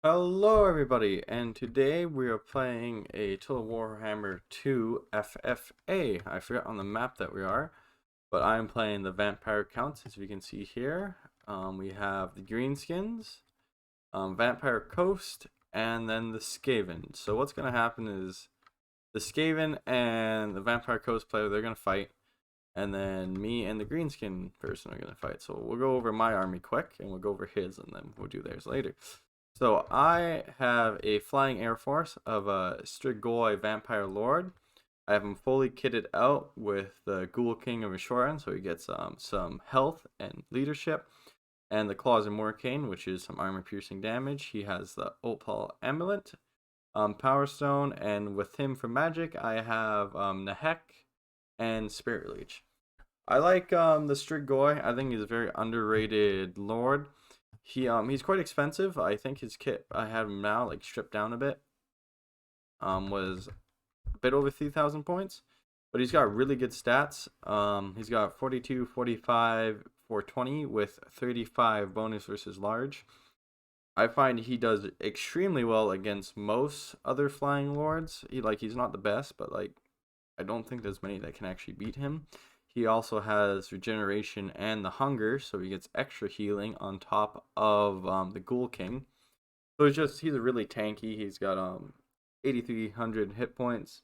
Hello everybody, and today we are playing a Total Warhammer 2 FFA. I forgot on the map that we are, but I'm playing the Vampire Counts, as you can see here. We have the Greenskins, Vampire Coast, and then the Skaven. So what's going to happen is the Skaven and the Vampire Coast player, they're going to fight, and then me and the Greenskin person are going to fight. So we'll go over my army quick, and we'll go over his, and then we'll do theirs later. So I have a flying air force of a Strigoi Vampire Lord. I have him fully kitted out with the Ghoul King of Ashoran, so he gets some health and leadership, and the Claws of Morcane, which is some armor-piercing damage. He has the Opal Amulet, Power Stone, and with him for magic, I have Nahek and Spirit Leech. I like the Strigoi. I think he's a very underrated Lord. He's quite expensive. I think his kit, I have him now like stripped down a bit, was a bit over 3,000 points, but he's got really good stats. He's got 42, 45, 420 with 35 bonus versus large. I find he does extremely well against most other flying lords. He's not the best, but I don't think there's many that can actually beat him. He also has regeneration and the hunger, so he gets extra healing on top of the Ghoul King. So he's a really tanky. He's got 8,300 hit points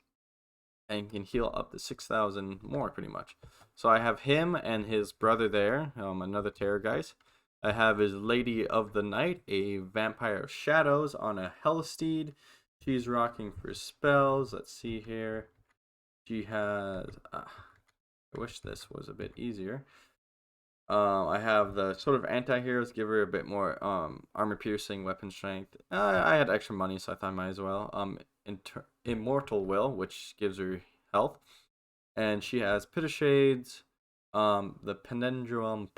and can heal up to 6,000 more pretty much. So I have him and his brother there, another Terrorgeist. I have his Lady of the Night, a Vampire of Shadows on a Hellsteed. She's rocking for spells. Let's see here. She has... I wish this was a bit easier. I have the sort of anti-heroes, give her a bit more armor-piercing, weapon strength. I had extra money, so I thought I might as well. Immortal Will, which gives her health. And she has Pit of Shades, the Pendulum,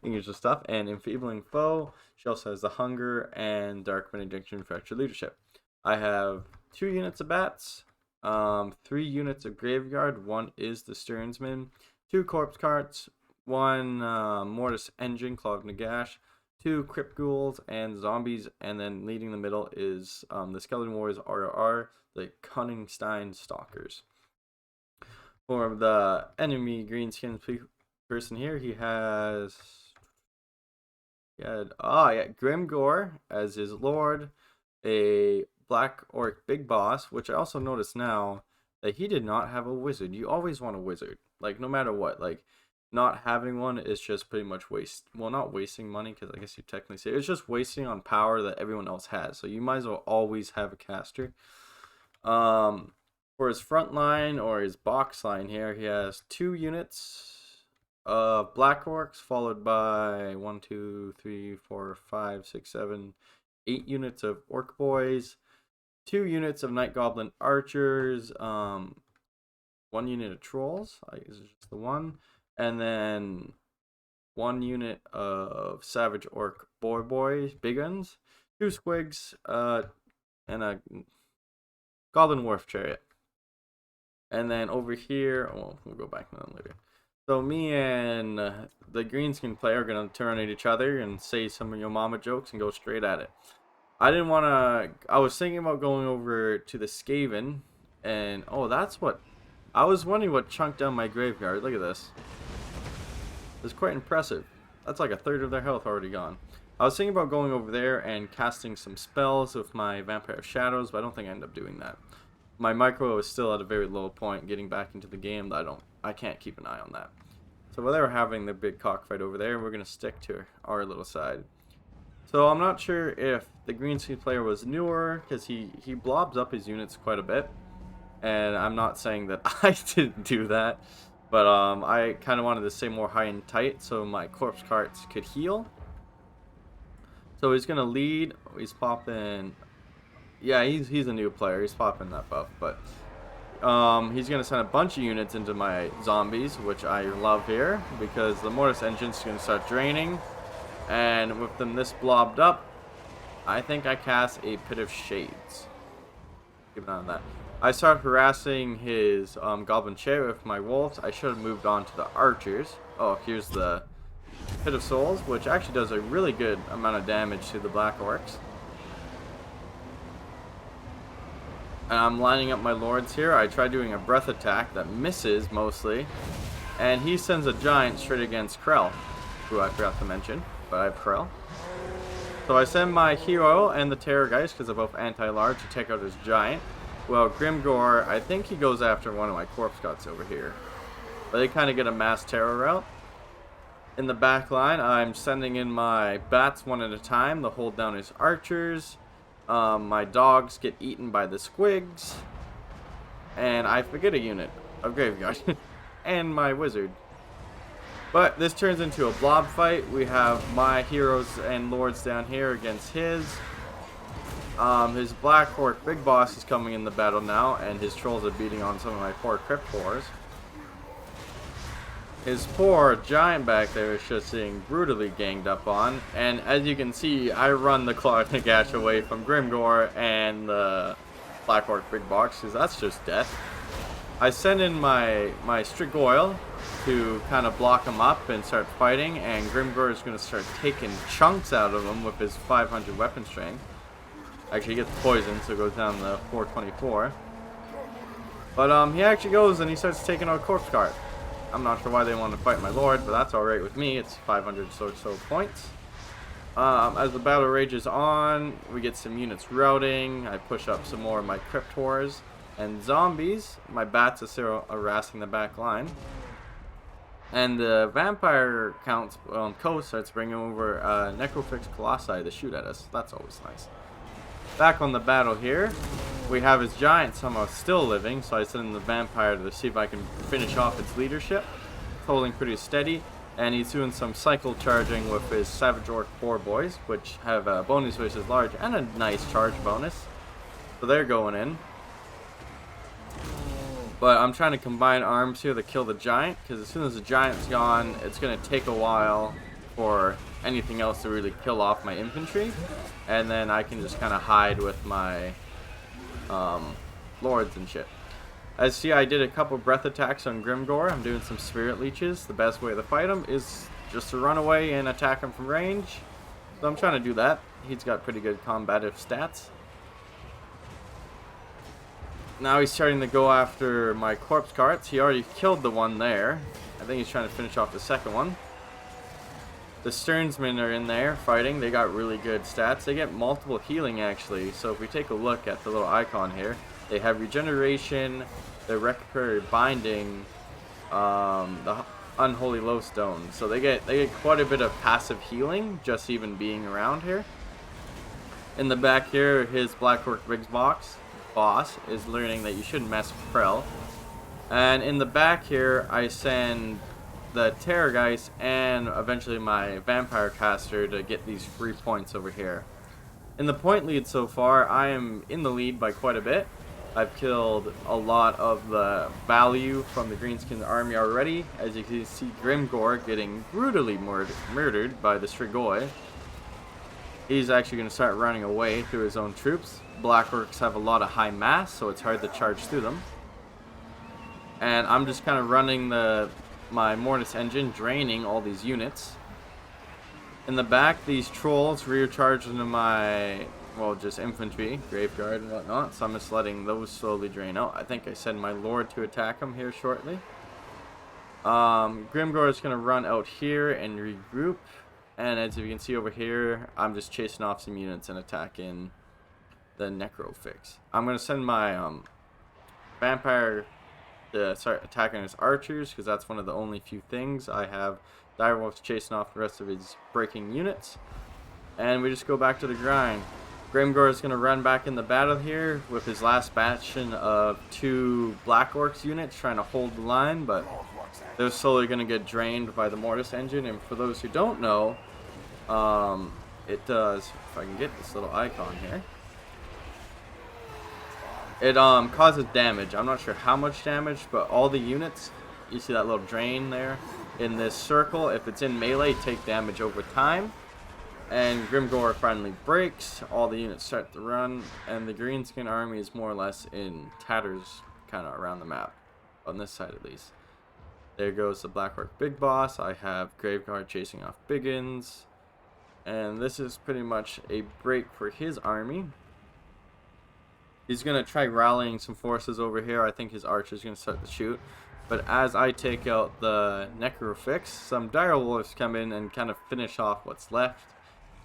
English stuff, and Enfeebling Foe. She also has the Hunger and Dark Benediction for extra leadership. I have 2 units of bats. 3 units of Graveyard, 1 is the Stearnsman, 2 Corpse Carts, 1 Mortis Engine, Claw of Nagash, 2 Crypt Ghouls, and Zombies, and then leading the middle is the Skeleton Wars RR, the Cunningstein Stalkers. For the enemy Greenskin person here, he had Grimgore as his lord, a Black Orc Big Boss, which I also notice now that he did not have a wizard. You always want a wizard, no matter what. Not having one is just pretty much not wasting money, because I guess you technically say it's just wasting on power that everyone else has. So you might as well always have a caster. For his front line or his box line here, he has 2 units of Black Orcs, followed by 1, 2, 3, 4, 5, 6, 7, 8 units of Orc Boys, 2 units of Night Goblin Archers, 1 unit of Trolls, this is just the one, and then 1 unit of Savage Orc Boys, Big Guns, 2 Squigs, and a Goblin Wharf Chariot. And then over here, we'll go back to them later. So me and the Greenskin player are going to turn at each other and say some of your mama jokes and go straight at it. I didn't want to... I was thinking about going over to the Skaven, and... Oh, that's what... I was wondering what chunked down my graveyard. Look at this. It's quite impressive. That's like a third of their health already gone. I was thinking about going over there and casting some spells with my Vampire of Shadows, but I don't think I end up doing that. My micro is still at a very low point getting back into the game. I can't keep an eye on that. So while they were having their big cockfight over there, we're going to stick to our little side. So I'm not sure if the Greenskin player was newer, because he blobs up his units quite a bit. And I'm not saying that I didn't do that, but I kind of wanted to stay more high and tight so my corpse carts could heal. So he's going to lead. He's popping... Yeah, he's a new player. He's popping that buff, but he's going to send a bunch of units into my zombies, which I love here, because the Mortis Engine's going to start draining. And with them this blobbed up, I think I cast a Pit of Shades. Keep an eye on that. I start harassing his Goblin Chariot with my wolves. I should have moved on to the archers. Oh, here's the Pit of Souls, which actually does a really good amount of damage to the Black Orcs. And I'm lining up my lords here. I try doing a breath attack that misses mostly. And he sends a giant straight against Krell, who I forgot to mention, but I have Krell. So I send my hero and the Terrorgeist, because they're both anti-large, to take out his giant. Well, Grimgor, I think he goes after one of my corpse guts over here. But they kind of get a mass terror route. In the back line, I'm sending in my bats one at a time to hold down his archers. My dogs get eaten by the squigs. And I forget a unit of Graveyard. And my wizard. But this turns into a blob fight. We have my heroes and lords down here against his. His Black Orc Big Boss is coming in the battle now, and his trolls are beating on some of my poor Crypt Wars. His poor giant back there is just being brutally ganged up on, and as you can see, I run the Clawed Nagash away from Grimgor and the Black Orc Big Box, because that's just death. I send in my Strigoi to kind of block him up and start fighting, and Grimgor is going to start taking chunks out of him with his 500 weapon strength. Actually, he gets poisoned, so it goes down to 424. But he actually goes and he starts taking out Corpse Cart. I'm not sure why they want to fight my lord, but that's alright with me. It's 500 or so points. As the battle rages on, we get some units routing. I push up some more of my Crypt Wars. And zombies, my bats are still harassing the back line. And the vampire counts on coast starts bringing over Necrofix Colossi to shoot at us. That's always nice. Back on the battle here, we have his giant somehow still living, so I send in the vampire to see if I can finish off its leadership. It's holding pretty steady, and he's doing some cycle charging with his Savage Orc 4 boys, which have a bonus which is large and a nice charge bonus. So they're going in. But I'm trying to combine arms here to kill the giant, because as soon as the giant's gone, it's going to take a while for anything else to really kill off my infantry. And then I can just kind of hide with my lords and shit. As you see, I did a couple breath attacks on Grimgor. I'm doing some spirit leeches. The best way to fight him is just to run away and attack him from range. So I'm trying to do that. He's got pretty good combative stats. Now he's starting to go after my corpse carts. He already killed the one there. I think he's trying to finish off the second one. The Sternsmen are in there fighting. They got really good stats. They get multiple healing actually. So if we take a look at the little icon here, they have regeneration, the recuperatory binding, the unholy lowstone. So they get quite a bit of passive healing just even being around here. In the back here, his Black Orc Big Boss is learning that you shouldn't mess with Krell. And in the back here, I send the Terrorgeist and eventually my Vampire Caster to get these free points over here. In the point lead so far, I am in the lead by quite a bit. I've killed a lot of the value from the Greenskin army already. As you can see, Grimgor getting brutally murdered by the Strigoi. He's actually going to start running away through his own troops. Black Orcs have a lot of high mass, so it's hard to charge through them. And I'm just kind of running my Mortis engine, draining all these units. In the back, these trolls rear charge into my, well, just infantry, graveyard and whatnot. So I'm just letting those slowly drain out. I think I send my lord to attack them here shortly. Grimgor is going to run out here and regroup. And as you can see over here, I'm just chasing off some units and attacking the Necrofix. I'm going to send my vampire to start attacking his archers, because that's one of the only few things I have. Direwolf's chasing off the rest of his breaking units. And we just go back to the grind. Grimgor is going to run back in the battle here with his last bastion of 2 Black Orcs units trying to hold the line, but they're slowly going to get drained by the Mortis engine. And for those who don't know, it does, if I can get this little icon here, it causes damage. I'm not sure how much damage, but all the units, you see that little drain there in this circle, if it's in melee, take damage over time. And Grimgor finally breaks, all the units start to run, and the Greenskin army is more or less in tatters kind of around the map, on this side at least. There goes the Blackwork Big Boss. I have Graveguard chasing off Biggins. And this is pretty much a break for his army. He's going to try rallying some forces over here. I think his archer's going to start to shoot. But as I take out the Necrofix, some direwolves come in and kind of finish off what's left.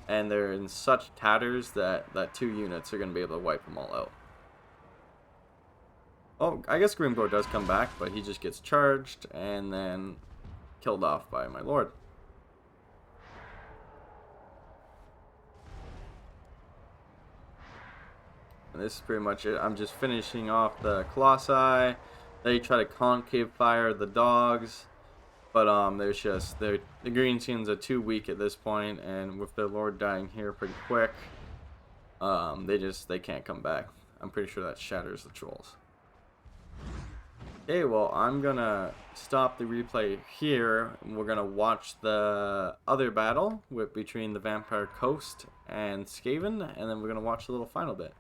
And they're in such tatters that 2 units are going to be able to wipe them all out. Oh, I guess Grimgore does come back, but he just gets charged and then killed off by my lord. And this is pretty much it. I'm just finishing off the Colossi. They try to concave fire the dogs, but there's just the Greenskins are too weak at this point, and with their lord dying here pretty quick, they can't come back. I'm pretty sure that shatters the trolls. Okay, well, I'm gonna stop the replay here. We're gonna watch the other battle between the Vampire Coast and Skaven, and then we're gonna watch the little final bit.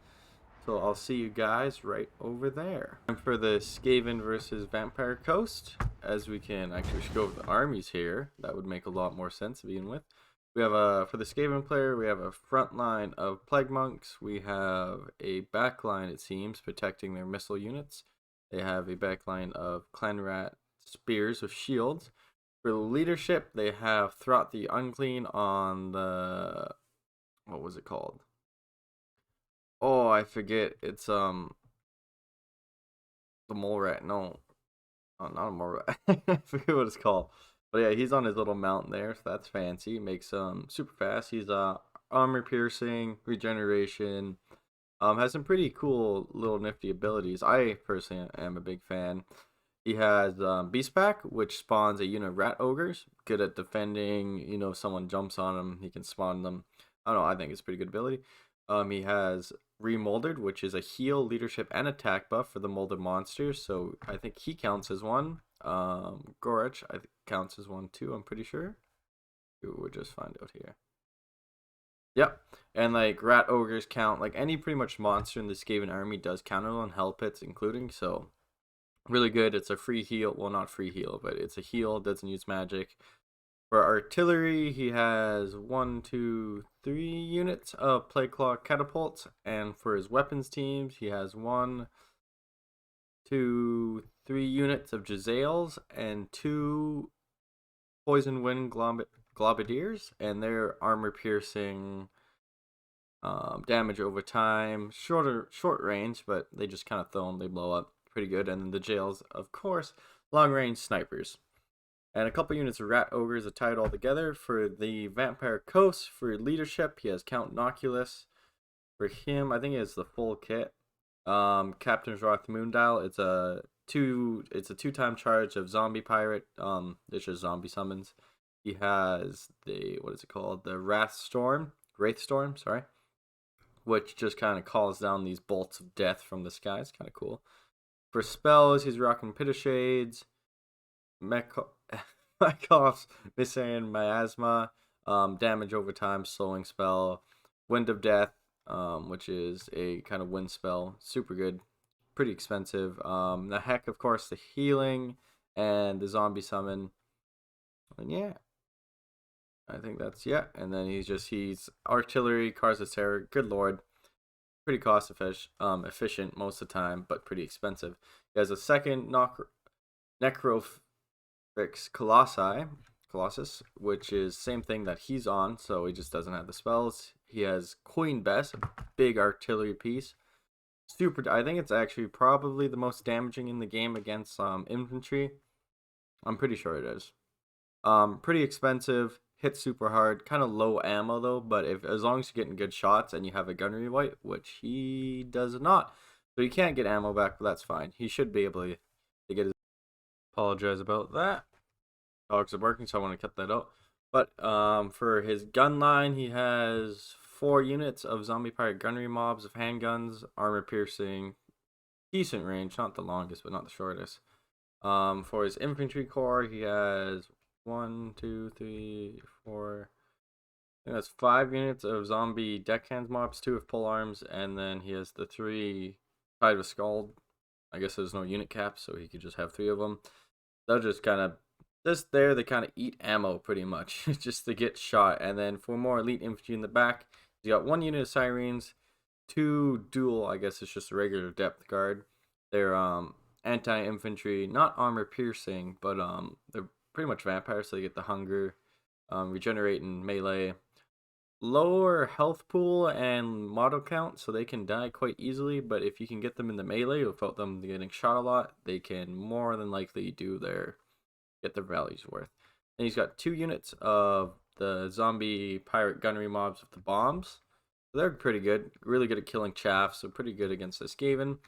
So I'll see you guys right over there. And for the Skaven versus Vampire Coast, as we can actually go over the armies here, that would make a lot more sense to begin with. We have for the Skaven player, we have a front line of Plague Monks. We have a back line, it seems, protecting their missile units. They have a back line of Clanrat spears with shields. For the leadership, they have Throt the Unclean on the... what was it called? Oh, I forget. It's the mole rat. No, oh, not a mole rat. I forget what it's called. But yeah, he's on his little mountain there, so that's fancy. Makes super fast. He's armor piercing, regeneration. Has some pretty cool little nifty abilities. I personally am a big fan. He has Beast Pack, which spawns a unit of rat ogres. Good at defending. You know, if someone jumps on him, he can spawn them. I don't know. I think it's a pretty good ability. He has Remolded, which is a heal, leadership, and attack buff for the molded monsters. So I think he counts as one. Gorich, I think, counts as one too. I'm pretty sure. We'll just find out here. Yep, and like rat ogres count. Like any pretty much monster in the Skaven army does count on hell pits, including. So really good. It's a free heal. Well, not free heal, but it's a heal. Doesn't use magic. For artillery, he has 1, 2, 3 units of Plague Claw catapults, and for his weapons teams, he has 1, 2, 3 units of Jezzails and 2 Poison Wind Globadiers, and they're armor piercing, damage over time, short range, but they just kind of throw them, they blow up pretty good. And then the jails, of course, long range snipers. And a couple units of rat ogres are tied all together. For the Vampire Coast, for leadership, he has Count Noculus. For him, I think he has the full kit. Captain's Wrath Moondial. It's a 2-time charge of Zombie Pirate. It's just zombie summons. He has the, what is it called? The Wraith Storm, sorry, which just kind of calls down these bolts of death from the sky. It's kind of cool. For spells, he's rocking Pit of Shades, Mykoff's Missing Miasma, damage over time, slowing spell, Wind of Death, which is a kind of wind spell, super good, pretty expensive. The heck, of course, the healing and the zombie summon, and yeah, I think that's And then he's artillery, Cars of Terror, good lord, pretty cost efficient most of the time, but pretty expensive. He has a second Necrofix Colossus, which is same thing that he's on, so he just doesn't have the spells. He has Queen Bess, a big artillery piece. I think it's actually probably the most damaging in the game against infantry. I'm pretty sure it is. Pretty expensive, hits super hard, kind of low ammo though, but as long as you're getting good shots and you have a gunnery wipe, which he does not. So you can't get ammo back, but that's fine. He should be able to get his... Apologize about that. Dogs are barking, so I want to cut that out. But for his gun line, he has 4 units of Zombie Pirate gunnery mobs of handguns, armor piercing, decent range, not the longest, but not the shortest. For his Infantry Core, he has 1, 2, 3, 4... I think that's 5 units of zombie deckhands mobs, 2 with pole arms, and then he has the 3 tied with Scald. I guess there's no unit cap, so he could just have 3 of them. they'll just kind of they kind of eat ammo pretty much just to get shot. And then for more elite infantry in the back, you got 1 unit of sirens, 2 dual, I guess it's just a regular depth guard. They're anti-infantry, not armor piercing, but they're pretty much vampires, so they get the hunger, regenerate in melee, lower health pool and model count, so they can die quite easily. But if you can get them in the melee without them getting shot a lot, they can more than likely get their values worth. And he's got 2 units of the zombie pirate gunnery mobs with the bombs. So they're pretty good, really good at killing chaff, so pretty good against this Skaven.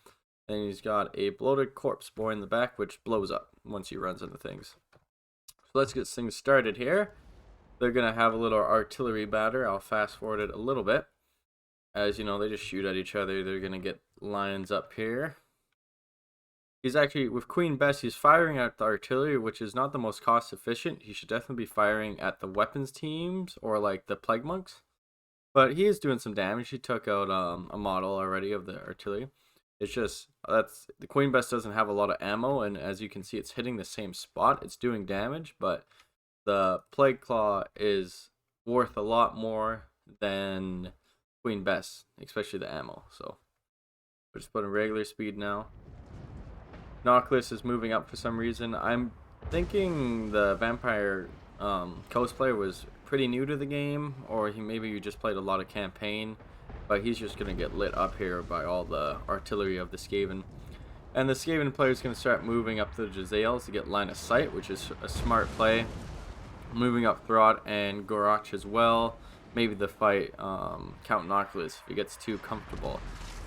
And he's got a bloated corpse boy in the back, which blows up once he runs into things. So let's get things started here. They're going to have a little artillery batter. I'll fast forward it a little bit. As you know, they just shoot at each other. They're going to get lines up here. He's actually, with Queen Bess, he's firing at the artillery, which is not the most cost efficient. He should definitely be firing at the weapons teams or like the plague monks. But he is doing some damage. He took out a model already of the artillery. It's just, the Queen Bess doesn't have a lot of ammo, and as you can see, it's hitting the same spot. It's doing damage, but the Plague Claw is worth a lot more than Queen Bess, especially the ammo. So we're just putting regular speed now. Nautilus is moving up for some reason. I'm thinking the vampire cosplayer was pretty new to the game, or maybe you just played a lot of campaign, but he's just going to get lit up here by all the artillery of the Skaven. And the Skaven player is going to start moving up to the Jezzails to get line of sight, which is a smart play. Moving up Throt and Gorach as well. Maybe the fight Count Nautilus if he gets too comfortable.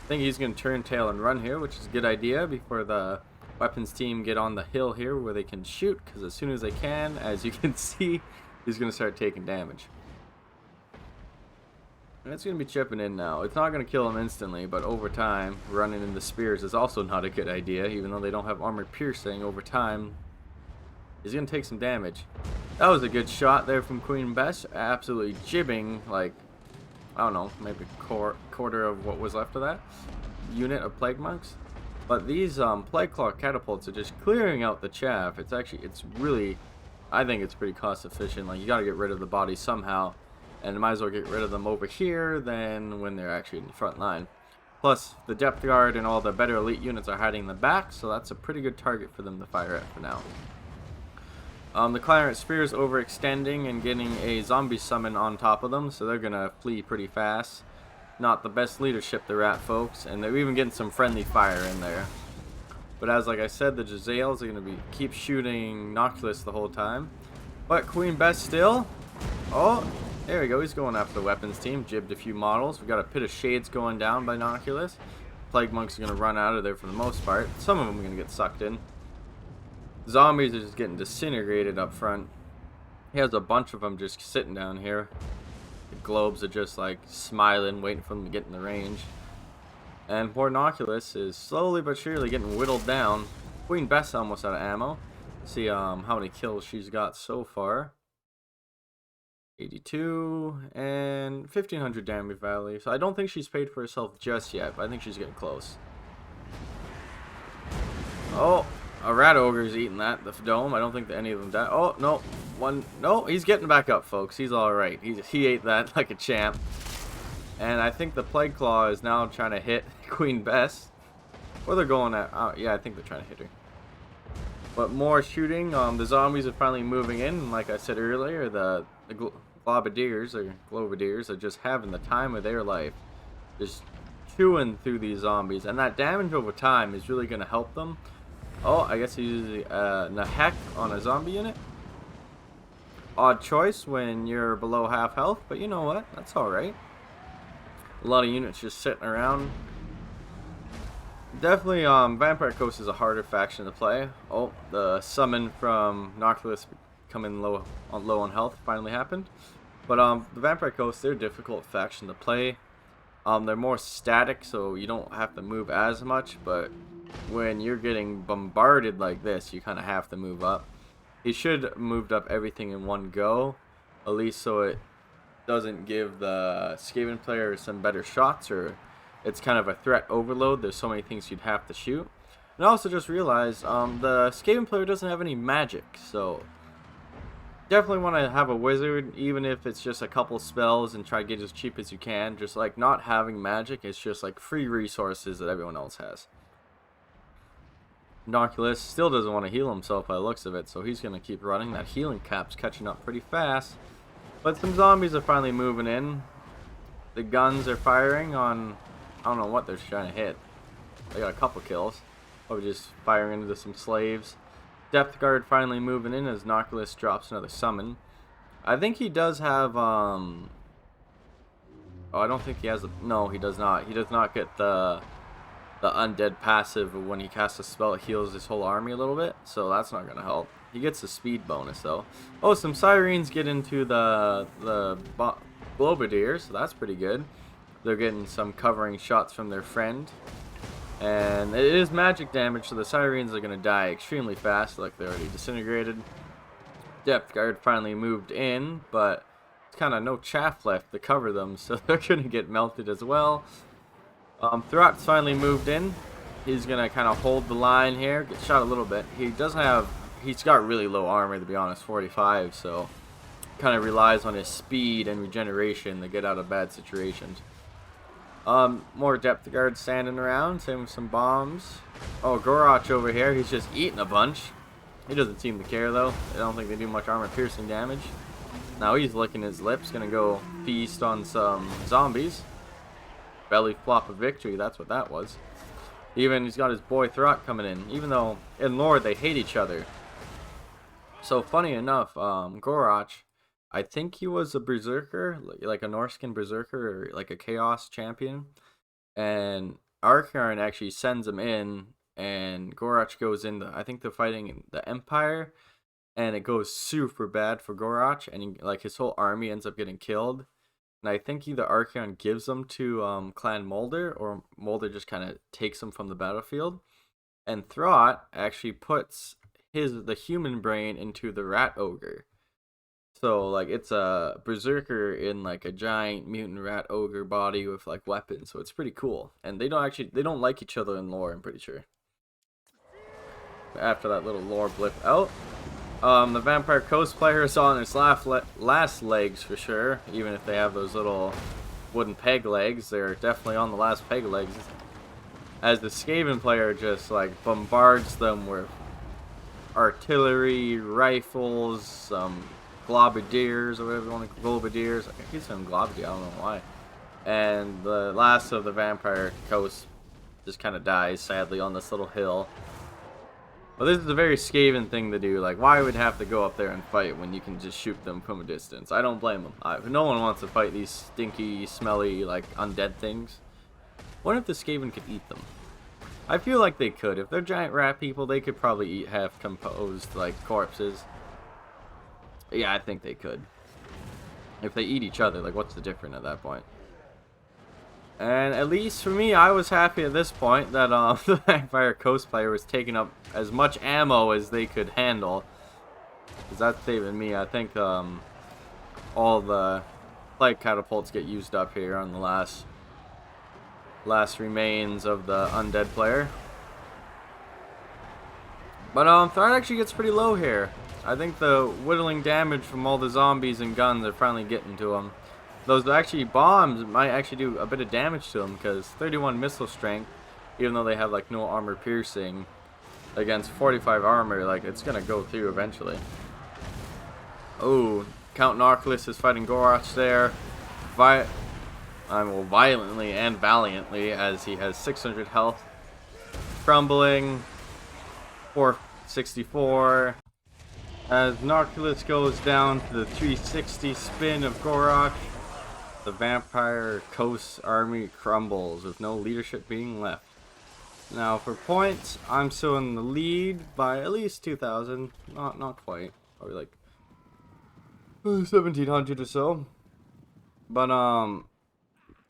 I think he's going to turn tail and run here, which is a good idea before the weapons team get on the hill here where they can shoot, because as soon as they can, as you can see, he's going to start taking damage. And it's going to be chipping in now. It's not going to kill him instantly, but over time, running into spears is also not a good idea, even though they don't have armor piercing. Over time, he's going to take some damage. That was a good shot there from Queen Bess, absolutely jibbing, like, I don't know, maybe a quarter of what was left of that unit of plague monks. But these plague claw catapults are just clearing out the chaff. It's really, I think it's pretty cost efficient. Like, you got to get rid of the bodies somehow, and might as well get rid of them over here than when they're actually in the front line. Plus, the depth guard and all the better elite units are hiding in the back, so that's a pretty good target for them to fire at for now. The Clarence Spear is overextending and getting a zombie summon on top of them, so they're going to flee pretty fast. Not the best leadership they're at, folks, and they're even getting some friendly fire in there. But as like I said, the Jezzails are going to keep shooting Nautilus the whole time. But Queen Bess still. Oh, there we go. He's going after the weapons team. Jibbed a few models. We got a pit of shades going down by Nautilus. Plague monks are going to run out of there for the most part. Some of them are going to get sucked in. Zombies are just getting disintegrated up front. He has a bunch of them just sitting down here. The globes are just like smiling, waiting for them to get in the range. And poor Nautilus is slowly but surely getting whittled down. Queen Bess almost out of ammo. Let's see how many kills she's got so far. 82 and 1500 damage value. So I don't think she's paid for herself just yet, but I think she's getting close. Oh, a rat ogre's eating that, the dome. I don't think that any of them died. Oh, no. No, he's getting back up, folks. He's alright. He ate that like a champ. And I think the Plague Claw is now trying to hit Queen Bess. Or they're going at... yeah, I think they're trying to hit her. But more shooting. The zombies are finally moving in. Like I said earlier, the globadiers are just having the time of their life. Just chewing through these zombies. And that damage over time is really going to help them. Oh, I guess he's using Nahek on a zombie unit. Odd choice when you're below half health, but you know what? That's alright. A lot of units just sitting around. Definitely, Vampire Coast is a harder faction to play. Oh, the summon from Nautilus coming low on health finally happened. But the Vampire Coast, they're a difficult faction to play. They're more static, so you don't have to move as much, but when you're getting bombarded like this, you kind of have to move up. He should have moved up everything in one go, at least so it doesn't give the Skaven player some better shots, or it's kind of a threat overload. There's so many things you'd have to shoot. And I also just realized the Skaven player doesn't have any magic, so definitely want to have a wizard, even if it's just a couple spells, and try to get as cheap as you can. Just like not having magic, it's just like free resources that everyone else has. Inoculus still doesn't want to heal himself by the looks of it, so he's going to keep running. That healing cap's catching up pretty fast. But some zombies are finally moving in. The guns are firing on, I don't know what they're trying to hit. They got a couple kills. Probably just firing into some slaves. Depth Guard finally moving in as Inoculus drops another summon. I think he does have, oh, I don't think he has a, no, he does not. He does not get the undead passive. When he casts a spell, it heals his whole army a little bit, so that's not going to help. He gets the speed bonus, though. Oh, some Sirens get into the Globadier, so that's pretty good. They're getting some covering shots from their friend. And it is magic damage, so the Sirens are going to die extremely fast, like they're already disintegrated. Depth Guard finally moved in, but it's kind of no chaff left to cover them, so they're going to get melted as well. Throt's finally moved in. He's going to kind of hold the line here, get shot a little bit. He doesn't have, he's got really low armor, to be honest, 45, so kind of relies on his speed and regeneration to get out of bad situations. More Depth Guard standing around, same with some bombs. Oh, Gorach over here, he's just eating a bunch. He doesn't seem to care though. I don't think they do much armor piercing damage. Now he's licking his lips, gonna go feast on some zombies. Belly flop of victory, that's what that was. Even he's got his boy Throt coming in, even though in lore they hate each other. So funny enough, Gorach, I think he was a berserker, like a Norskin berserker, or like a chaos champion. And Archeon actually sends him in, and Gorach goes in. I think they're fighting the Empire, and it goes super bad for Gorach, and like his whole army ends up getting killed. And I think either Archeon gives them to Clan Mulder, or Mulder just kind of takes them from the battlefield. And Throt actually puts the human brain into the Rat Ogre. So, like, it's a berserker in, like, a giant mutant rat ogre body with, like, weapons. So it's pretty cool. And they don't like each other in lore, I'm pretty sure. After that little lore blip out. The Vampire Coast player is on its last legs for sure. Even if they have those little wooden peg legs, they're definitely on the last peg legs. As the Skaven player just, like, bombards them with artillery, rifles, globadiers, or whatever you want to call globadiers. I keep saying globadier, I don't know why. And the last of the Vampire Coast just kind of dies, sadly, on this little hill. Well, this is a very Skaven thing to do. Like, why would you have to go up there and fight when you can just shoot them from a distance? I don't blame them. No one wants to fight these stinky, smelly, like, undead things. What if the Skaven could eat them? I feel like they could. If they're giant rat people, they could probably eat half-composed, like, corpses. Yeah, I think they could. If they eat each other, like, what's the difference at that point? And at least for me, I was happy at this point that the Vampire Coast player was taking up as much ammo as they could handle. Because that's saving me. I think all the light catapults get used up here on the last remains of the undead player. But Threat actually gets pretty low here. I think the whittling damage from all the zombies and guns are finally getting to him. Those actually bombs might actually do a bit of damage to him, because 31 missile strength, even though they have like no armor piercing, against 45 armor, like it's gonna go through eventually. Oh, Count Narcolis is fighting Gorach there. Violently and valiantly, as he has 600 health. Crumbling. 464. As Narcolis goes down to the 360 spin of Gorach, the Vampire Coast army crumbles with no leadership being left. Now for points, I'm still in the lead by at least 2,000. Not quite. Probably like 1,700 or so. But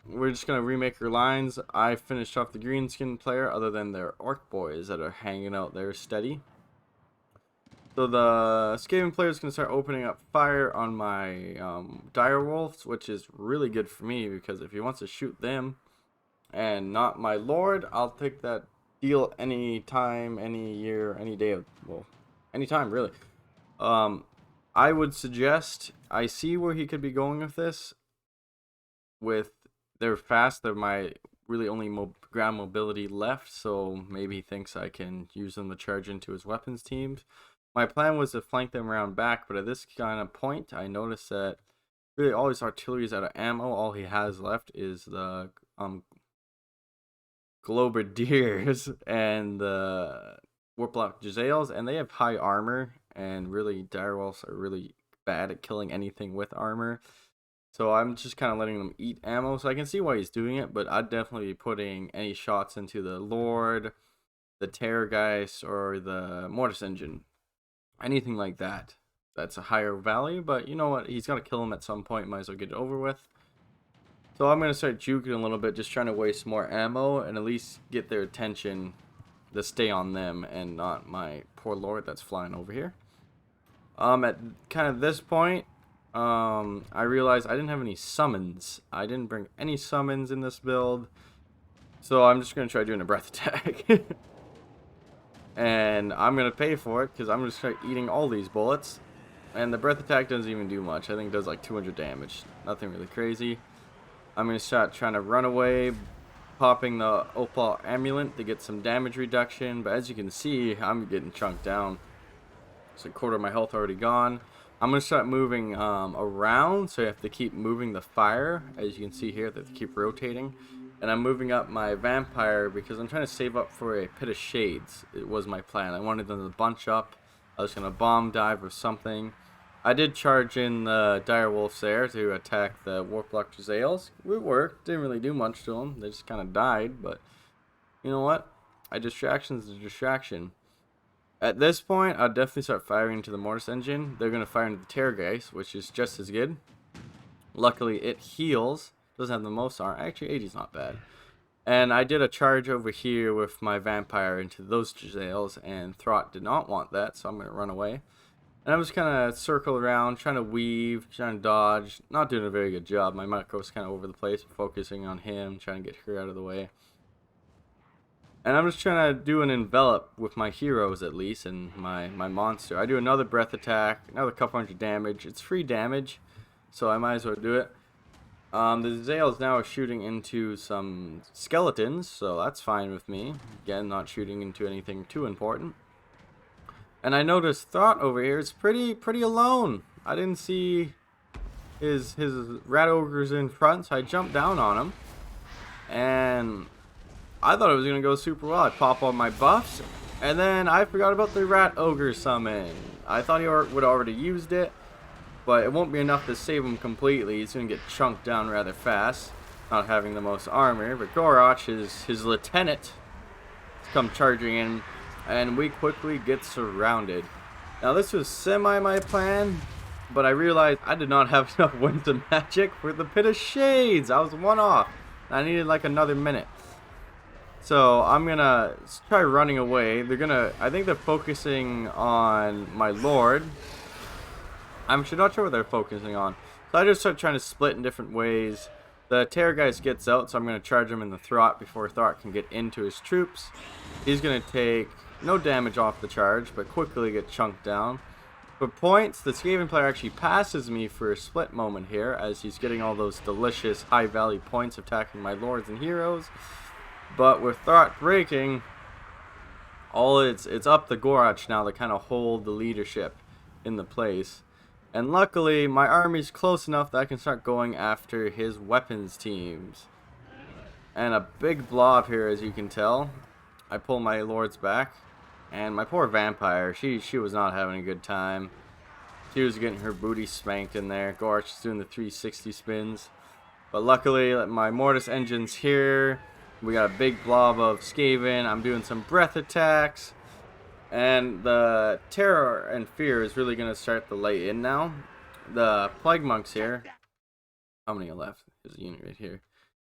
we're just gonna remake our lines. I finished off the Greenskin player, other than their Orc boys that are hanging out there steady. So the Skaven player is going to start opening up fire on my dire wolves, which is really good for me, because if he wants to shoot them and not my lord, I'll take that heal any time, any year, any day of, well, any time really. Um, I would suggest, I see where he could be going with this. With they're fast, they're my really only ground mobility left, so maybe he thinks I can use them to charge into his weapons teams. My plan was to flank them around back, but at this kind of point, I noticed that really all his artillery is out of ammo. All he has left is the Globadiers and the Warplock Jezzails, and they have high armor, and really direwolves are really bad at killing anything with armor. So I'm just kind of letting them eat ammo, so I can see why he's doing it, but I'd definitely be putting any shots into the Lord, the Terrorgeist, or the Mortis Engine. Anything like that. That's a higher value, but you know what? He's got to kill him at some point, might as well get it over with. So I'm going to start juking a little bit, just trying to waste more ammo and at least get their attention to stay on them and not my poor Lord that's flying over here. At kind of this point, I realized I didn't have any summons. I didn't bring any summons in this build. So I'm just going to try doing a breath attack. And I'm going to pay for it because I'm going to start eating all these bullets. And the breath attack doesn't even do much. I think it does like 200 damage. Nothing really crazy. I'm going to start trying to run away, popping the Opal Amulet to get some damage reduction. But as you can see, I'm getting chunked down. It's a quarter of my health already gone. I'm going to start moving around, so I have to keep moving the fire. As you can see here, that keep rotating. And I'm moving up my vampire because I'm trying to save up for a Pit of Shades. It was my plan. I wanted them to bunch up. I was going to bomb dive or something. I did charge in the direwolves there to attack the Warplock Jezzails. It worked. Didn't really do much to them. They just kind of died. But you know what? A distraction's a distraction. At this point, I'll definitely start firing into the Mortis Engine. They're going to fire into the Terrorgeist, which is just as good. Luckily, it heals. Doesn't have the most armor. Actually, 80's not bad. And I did a charge over here with my Vampire into those Jezzails, and Throt did not want that, so I'm going to run away. And I'm just kind of circle around, trying to weave, trying to dodge. Not doing a very good job. My macro's kind of over the place, focusing on him, trying to get her out of the way. And I'm just trying to do an envelop with my heroes at least, and my monster. I do another breath attack, another couple hundred damage. It's free damage, so I might as well do it. The Zales now are shooting into some skeletons, so that's fine with me. Again, not shooting into anything too important. And I noticed Thought over here is pretty alone. I didn't see his rat ogres in front, so I jumped down on him. And I thought it was going to go super well. I pop on my buffs, and then I forgot about the rat ogre summon. I thought he would have already used it, but it won't be enough to save him completely. He's going to get chunked down rather fast, not having the most armor. But Gorach, his lieutenant, come charging in, and we quickly get surrounded. Now this was semi my plan, but I realized I did not have enough Winter Magic for the Pit of Shades. I was one off. I needed like another minute. So I'm gonna try running away. I think they're focusing on my Lord. I'm not sure what they're focusing on. So I just start trying to split in different ways. The Terrorgeist gets out, so I'm gonna charge him in the Throt before Throt can get into his troops. He's gonna take no damage off the charge, but quickly get chunked down. For points, the Skaven player actually passes me for a split moment here, as he's getting all those delicious high value points attacking my lords and heroes. But with Throt breaking, it's up to Gorach now to kind of hold the leadership in the place. And luckily, my army's close enough that I can start going after his weapons teams. And a big blob here, as you can tell. I pull my lords back. And my poor vampire, she was not having a good time. She was getting her booty spanked in there. Gorach is doing the 360 spins. But luckily, my Mortis Engine's here. We got a big blob of Skaven. I'm doing some breath attacks. And the Terror and Fear is really going to start to lay in now. The Plague Monks here. How many are left? There's a unit right here.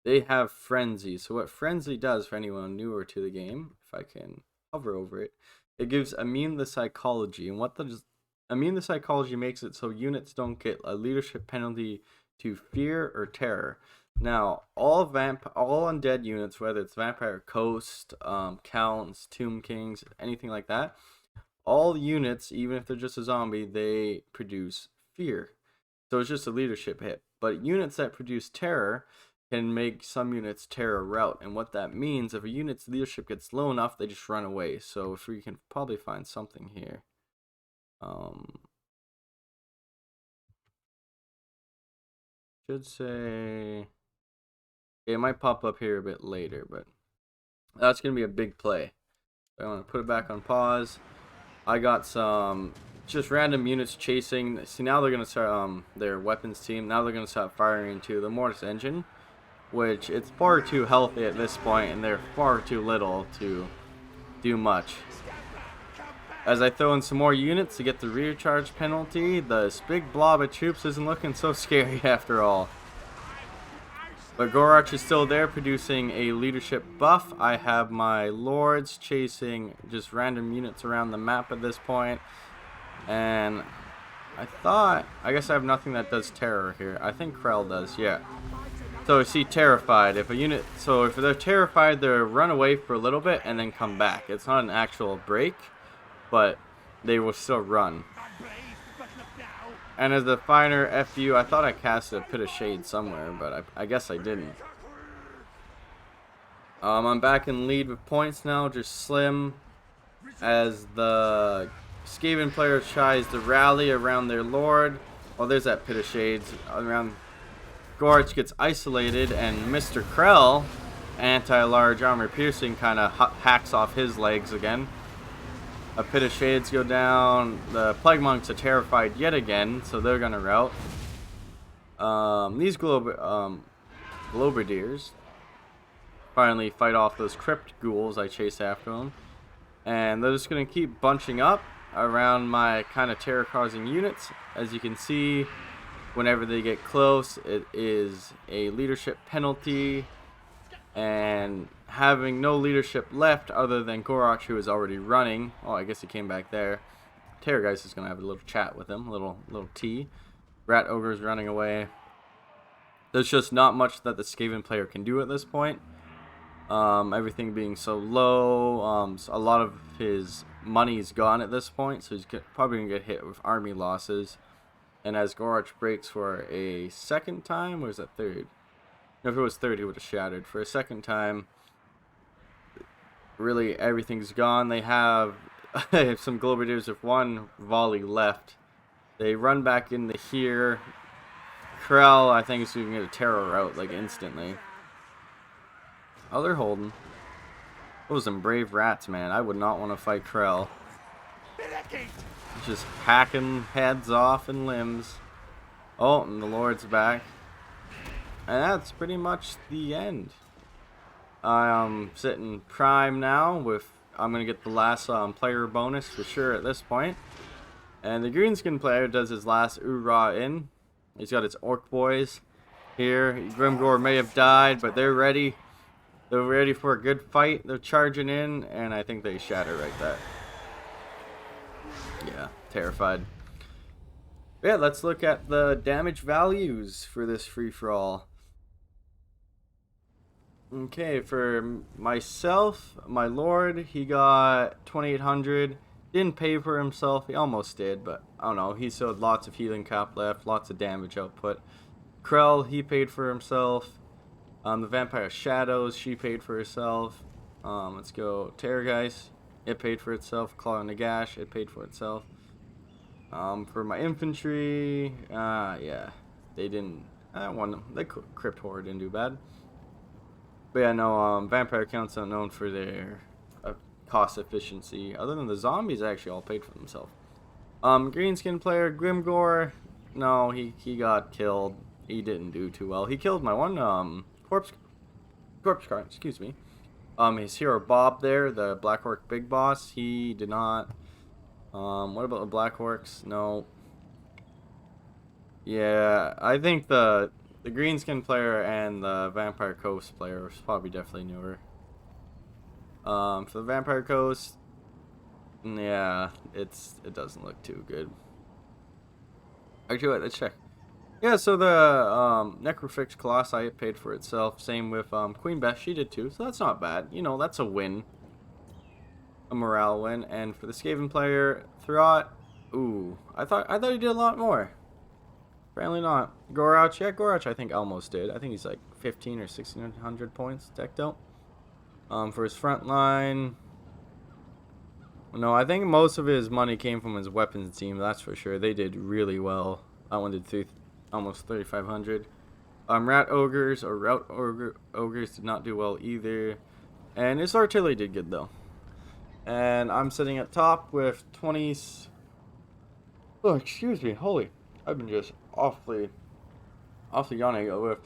They have Frenzy. So what Frenzy does for anyone newer to the game, if I can hover over it, it gives Immune to Psychology. And what does Immune to Psychology makes it so units don't get a leadership penalty to fear or terror. Now, all undead units, whether it's Vampire Coast, Counts, Tomb Kings, anything like that, all units, even if they're just a zombie, they produce fear. So it's just a leadership hit. But units that produce terror can make some units terror rout. And what that means, if a unit's leadership gets low enough, they just run away. So if we can probably find something here. Should say... It might pop up here a bit later, but that's going to be a big play. I want to put it back on pause. I got some just random units chasing. See, now they're going to start their weapons team. Now they're going to start firing into the Mortis engine, which it's far too healthy at this point, and they're far too little to do much. As I throw in some more units to get the rear charge penalty, this big blob of troops isn't looking so scary after all. But Gorach is still there, producing a leadership buff. I have my lords chasing just random units around the map at this point. And I guess I have nothing that does terror here. I think Krell does, yeah. So see, terrified. If they're terrified, they'll run away for a little bit and then come back. It's not an actual break, but they will still run. And as the finer FU, I thought I cast a Pit of Shade somewhere, but I guess I didn't. I'm back in lead with points now, just slim. As the Skaven player tries to rally around their lord. Oh, there's that Pit of Shades around. Gorch gets isolated, and Mr. Krell, anti-large armor piercing, kind of hacks off his legs again. A Pit of Shades go down. The Plague Monks are terrified yet again, so they're gonna rout. These Globerdeers finally fight off those Crypt Ghouls I chase after them. And they're just gonna keep bunching up around my kind of terror-causing units. As you can see, whenever they get close, it is a leadership penalty. And having no leadership left other than Gorach, who is already running. Oh, I guess he came back there. Terrorgeist is going to have a little chat with him, a little tea. Rat Ogre is running away. There's just not much that the Skaven player can do at this point. Everything being so low. A lot of his money is gone at this point, so he's probably going to get hit with army losses. And as Gorach breaks for a second time, or is that third? If it was third, he would have shattered. For a second time, really everything's gone. They have some Globerdeers with one volley left. They run back into here. Krell, I think, is going to get a terror out like instantly. Oh, they're holding. Those some brave rats, man. I would not want to fight Krell. Just hacking heads off and limbs. Oh, and the Lord's back. And that's pretty much the end. I'm sitting prime now with... I'm going to get the last player bonus for sure at this point. And the Greenskin player does his last oorah in. He's got his Orc Boys here. Grimgore may have died, but they're ready. They're ready for a good fight. They're charging in, and I think they shatter right there. Yeah, terrified. Yeah, let's look at the damage values for this free-for-all. Okay, for myself, my lord, he got 2,800. Didn't pay for himself. He almost did, but I don't know. He still had lots of healing cap left, lots of damage output. Krell, he paid for himself. The Vampire Shadows, she paid for herself. Let's go Terrorgeist. It paid for itself. Claw and Nagash, it paid for itself. For my infantry, yeah, they didn't. The Crypt Horde didn't do bad. But yeah, no, Vampire Counts are known for their cost efficiency. Other than the zombies, actually all paid for themselves. Greenskin player Grimgore, no, he got killed. He didn't do too well. He killed my one corpse card. Excuse me. His hero Bob there, the Black Orc big boss, he did not. What about the Black Orcs? No. Yeah, I think the Greenskin player and the Vampire Coast player is probably definitely newer. For the Vampire Coast, yeah, it doesn't look too good. Actually, wait, let's check. Yeah, so the Necrofix Colossi, it paid for itself. Same with Queen Beth, she did too, so that's not bad. You know, that's a win. A morale win. And for the Skaven player, Throt, ooh, I thought he did a lot more. Apparently not. Gorach, yeah, Gorach I think almost did. I think he's like 15 or 1600 points decked out. For his front line, no, I think most of his money came from his weapons team, that's for sure. They did really well. That one did almost 3,500. Rat Ogres or Route Ogres did not do well either. And his artillery did good though. And I'm sitting at top with 20s. Oh, excuse me. Holy. I've been just awfully yawning with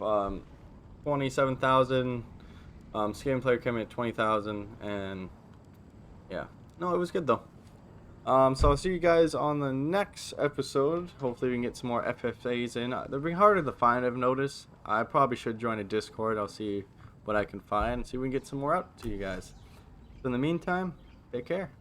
27,000. Skaven player came in at 20,000. And yeah. No, it was good though. So I'll see you guys on the next episode. Hopefully we can get some more FFAs in. They'll be harder to find, I've noticed. I probably should join a Discord. I'll see what I can find and see if we can get some more out to you guys. So in the meantime, take care.